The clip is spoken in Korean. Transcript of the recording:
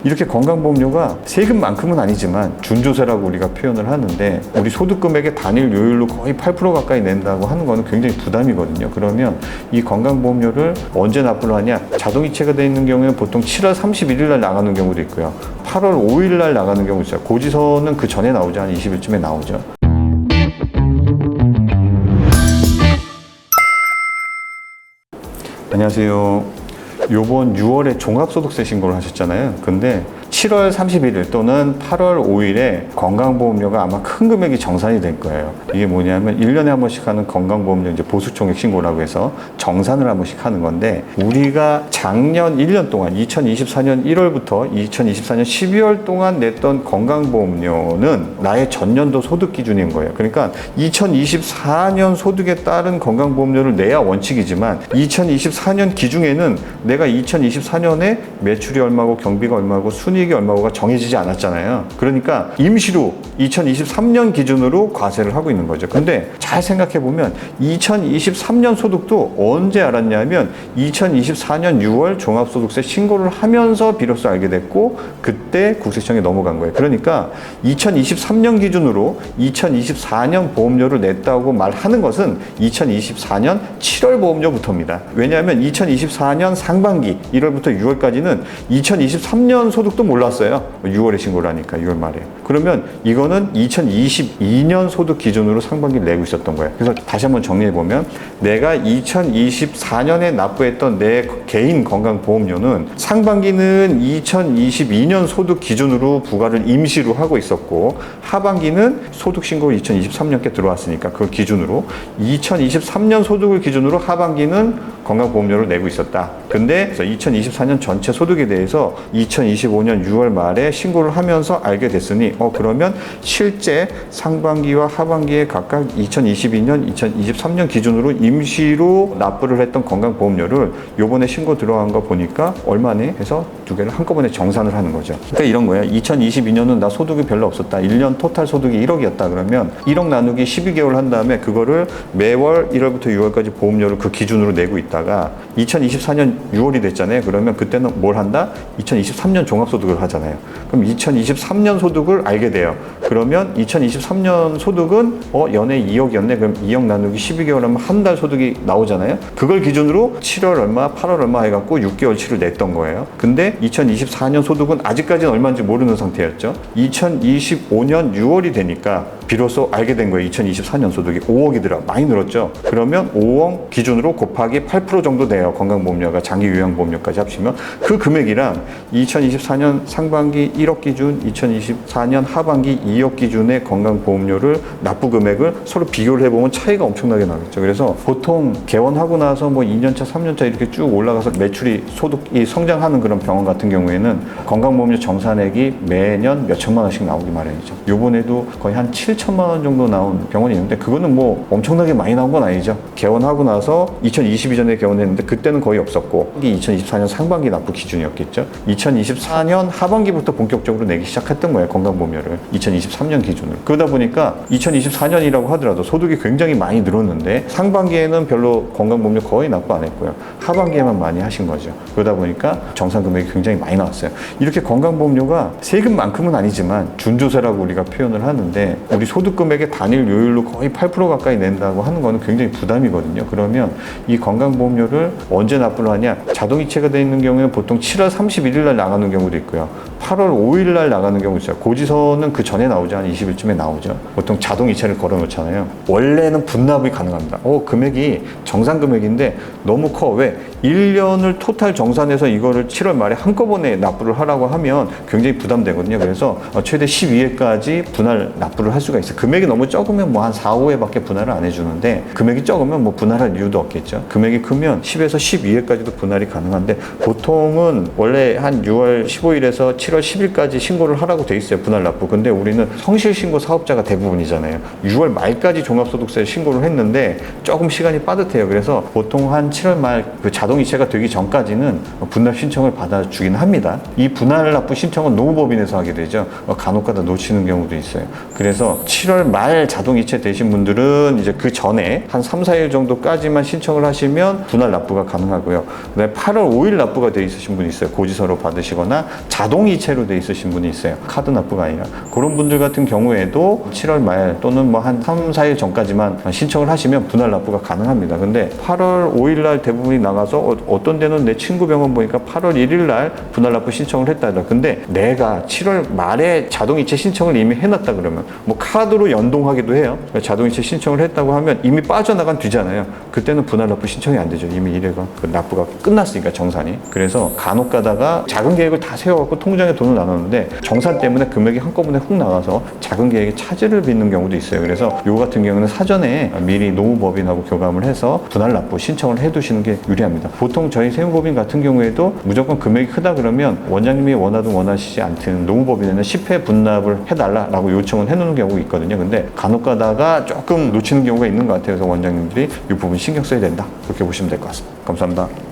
이렇게 건강보험료가 세금만큼은 아니지만 준조세라고 우리가 표현을 하는데 우리 소득금액의 단일 요율로 거의 8% 가까이 낸다고 하는 거는 굉장히 부담이거든요. 그러면 이 건강보험료를 언제 납부를 하냐? 자동이체가 되어 있는 경우에는 보통 7월 31일 날 나가는 경우도 있고요. 8월 5일 날 나가는 경우도 있어요. 고지서는 그 전에 나오죠. 한 20일쯤에 나오죠. 안녕하세요. 요번 6월에 종합소득세 신고를 하셨잖아요. 근데 7월 31일 또는 8월 5일에 건강보험료가 아마 큰 금액이 정산이 될 거예요. 이게 뭐냐면 1년에 한 번씩 하는 건강보험료 이제 보수총액 신고라고 해서 정산을 한 번씩 하는 건데 우리가 작년 1년 동안 2024년 1월부터 2024년 12월 동안 냈던 건강보험료는 나의 전년도 소득 기준인 거예요. 그러니까 2024년 소득에 따른 건강보험료를 내야 원칙이지만 2024년 기준에는 내가 2024년에 매출이 얼마고 경비가 얼마고 순이익이 얼마고가 정해지지 않았잖아요. 그러니까 임시로 2023년 기준으로 과세를 하고 있는 거죠. 근데 잘 생각해 보면 2023년 소득도 언제 알았냐면 2024년 6월 종합소득세 신고를 하면서 비로소 알게 됐고 그때 국세청에 넘어간 거예요. 그러니까 2023년 기준으로 2024년 보험료를 냈다고 말하는 것은 2024년 7월 보험료부터입니다. 왜냐하면 2024년 상반기 1월부터 6월까지는 2023년 소득도 몰랐어요. 6월에 신고를 하니까 6월 말에. 그러면 이거는 2022년 소득 기준으로 상반기를 내고 있었던 거예요. 그래서 다시 한번 정리해보면 내가 2024년에 납부했던 내 개인 건강보험료는 상반기는 2022년 소득 기준으로 부과를 임시로 하고 있었고 하반기는 소득 신고 2023년께 들어왔으니까 그 기준으로 2023년 소득을 기준으로 하반기는 건강보험료를 내고 있었다. 근데 2024년 전체 소득에 대해서 2025년 6월 말에 신고를 하면서 알게 됐으니 그러면 실제 상반기와 하반기에 각각 2022년, 2023년 기준으로 임시로 납부를 했던 건강보험료를 요번에 신고 들어간 거 보니까 얼마네 해서 두 개를 한꺼번에 정산을 하는 거죠. 그러니까 이런 거예요. 2022년은 나 소득이 별로 없었다. 1년 토탈 소득이 1억이었다. 그러면 1억 나누기 12개월 한 다음에 그거를 매월 1월부터 6월까지 보험료를 그 기준으로 내고 있다가 2024년 6월이 됐잖아요. 그러면 그때는 뭘 한다? 2023년 종합소득을 하잖아요. 그럼 2023년 소득을 알게 돼요. 그러면 2023년 소득은 연해 2억이었네. 그럼 2억 나누기 12개월 하면 한 달 소득이 나오잖아요. 그걸 기준으로 7월 얼마, 8월 얼마 해갖고 6개월치를 냈던 거예요. 근데 2024년 소득은 아직까지는 얼마인지 모르는 상태였죠. 2025년 6월이 되니까 비로소 알게 된 거예요. 2024년 소득이 5억이더라. 많이 늘었죠. 그러면 5억 기준으로 곱하기 8% 정도 돼요. 건강보험료가 장기 요양보험료까지 합치면 그 금액이랑 2024년 상반기 1억 기준, 2024년 하반기 2억 기준의 건강보험료를 납부 금액을 서로 비교를 해보면 차이가 엄청나게 나겠죠. 그래서 보통 개원하고 나서 뭐 2년차, 3년차 이렇게 쭉 올라가서 매출이 소득이 성장하는 그런 병원 같은 경우에는 건강보험료 정산액이 매년 몇 천만 원씩 나오기 마련이죠. 요번에도 거의 한 7천만 원 정도 나온 병원이 있는데 그거는 뭐 엄청나게 많이 나온 건 아니죠. 개원하고 나서 2022년에 개원했는데 그때는 거의 없었고 2024년 상반기 납부 기준이었겠죠. 2024년 하반기부터 본격적으로 내기 시작했던 거예요. 건강보험료를 2023년 기준으로. 그러다 보니까 2024년이라고 하더라도 소득이 굉장히 많이 늘었는데 상반기에는 별로 건강보험료 거의 납부 안 했고요. 하반기에만 많이 하신 거죠. 그러다 보니까 정산 금액이 굉장히 많이 나왔어요. 이렇게 건강보험료가 세금만큼은 아니지만 준조세라고 우리가 표현을 하는데 우리 소득금액의 단일 요율로 거의 8% 가까이 낸다고 하는 거는 굉장히 부담이거든요. 그러면 이 건강보험료를 언제 납부를 하냐? 자동이체가 되어 있는 경우에는 보통 7월 31일 날 나가는 경우도 있고요. 8월 5일 날 나가는 경우도 있어요. 고지서는 그 전에 나오죠. 한 20일쯤에 나오죠. 보통 자동이체를 걸어 놓잖아요. 원래는 분납이 가능합니다. 금액이 정산 금액인데 너무 커. 왜? 1년을 토탈 정산해서 이거를 7월 말에 한꺼번에 납부를 하라고 하면 굉장히 부담되거든요. 그래서 최대 12회까지 분할 납부를 할 수가 있어요. 금액이 너무 적으면 뭐 한 4, 5회밖에 분할을 안 해주는데 금액이 적으면 뭐 분할할 이유도 없겠죠. 금액이 크면 10에서 12회까지도 분할이 가능한데 보통은 원래 한 6월 15일에서 7월 10일까지 신고를 하라고 돼 있어요. 분할 납부. 근데 우리는 성실신고 사업자가 대부분이잖아요. 6월 말까지 종합소득세 신고를 했는데 조금 시간이 빠듯해요. 그래서 보통 한 7월 말 그 자동 자동이체가 되기 전까지는 분할 신청을 받아주긴 합니다. 이 분할 납부 신청은 노무법인에서 하게 되죠. 간혹가다 놓치는 경우도 있어요. 그래서 7월 말 자동이체 되신 분들은 이제 그 전에 한 3, 4일 정도까지만 신청을 하시면 분할 납부가 가능하고요. 그다음에 8월 5일 납부가 돼 있으신 분이 있어요. 고지서로 받으시거나 자동이체로 돼 있으신 분이 있어요. 카드 납부가 아니라. 그런 분들 같은 경우에도 7월 말 또는 뭐 한 3, 4일 전까지만 신청을 하시면 분할 납부가 가능합니다. 근데 8월 5일 날 대부분이 나가서 어떤 데는 내 친구 병원 보니까 8월 1일 날 분할 납부 신청을 했다. 근데 내가 7월 말에 자동이체 신청을 이미 해놨다 그러면 뭐 카드로 연동하기도 해요. 자동이체 신청을 했다고 하면 이미 빠져나간 뒤잖아요. 그때는 분할 납부 신청이 안 되죠. 이미 이래가 그 납부가 끝났으니까 정산이. 그래서 간혹 가다가 작은 계획을 다 세워갖고 통장에 돈을 나눴는데 정산 때문에 금액이 한꺼번에 훅 나가서 작은 계획에 차질을 빚는 경우도 있어요. 그래서 요 같은 경우는 사전에 미리 노무법인하고 교감을 해서 분할 납부 신청을 해두시는 게 유리합니다. 보통 저희 세무법인 같은 경우에도 무조건 금액이 크다 그러면 원장님이 원하든 원하시지 않든 노무법인에는 10회 분납을 해달라라고 요청을 해놓는 경우가 있거든요. 근데 간혹 가다가 조금 놓치는 경우가 있는 것 같아요. 그래서 원장님들이 이 부분 신경 써야 된다. 그렇게 보시면 될 것 같습니다. 감사합니다.